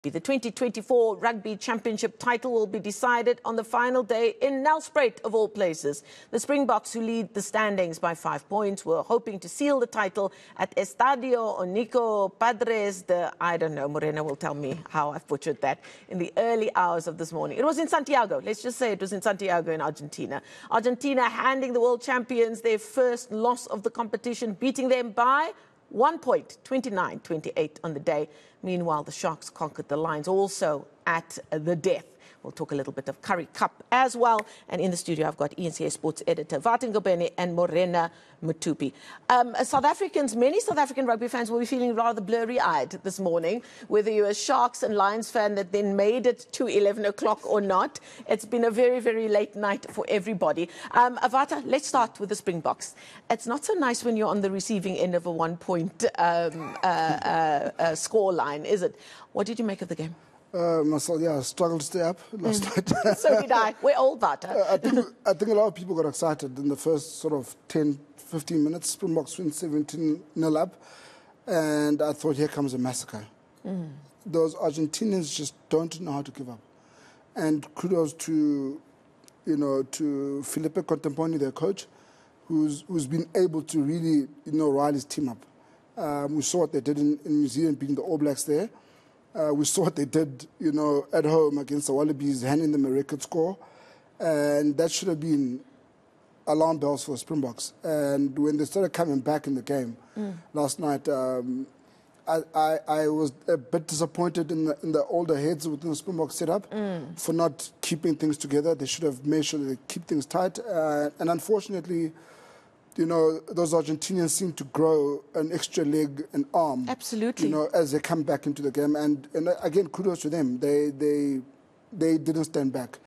The 2024 Rugby Championship title will be decided on the final day in Nelspruit, of all places. The Springboks, who lead the standings by 5 points, were hoping to seal the title at Estadio, Unico, Madres. I don't know, Morena will tell me how I've butchered that, in the early hours of this morning. It was in Santiago. Let's just say it was in Santiago in Argentina. Argentina handing the world champions their first loss of the competition, beating them by 1 point, 29-28 on the day. Meanwhile, the Sharks conquered the Lions also at the death. We'll talk a little bit of Currie Cup as well. And in the studio, I've got eNCA sports editor Vaten Gobeni and Morena Mutupi. Many South African rugby fans will be feeling rather blurry-eyed this morning, whether you're a Sharks and Lions fan that then made it to 11 o'clock or not. It's been a very, very late night for everybody. Avata, let's start with the Springboks. It's not so nice when you're on the receiving end of a 1 point score line, is it? What did you make of the game? I struggled to stay up last night. So did I. We're all Vata. I think a lot of people got excited in the first sort of 10, 15 minutes. Springboks went 17-0 up. And I thought, here comes a massacre. Those Argentinians just don't know how to give up. And kudos to, to Felipe Contemporaneous, their coach, who's been able to really, rile his team up. We saw what they did in New Zealand, beating the All Blacks there. We saw what they did, at home against the Wallabies, handing them a record score. And that should have been alarm bells for Springboks. And when they started coming back in the game last night, I was a bit disappointed in the older heads within the Springbok setup for not keeping things together. They should have made sure that they keep things tight. And unfortunately, those Argentinians seem to grow an extra leg and arm. Absolutely. As they come back into the game. And again, kudos to them. They didn't stand back.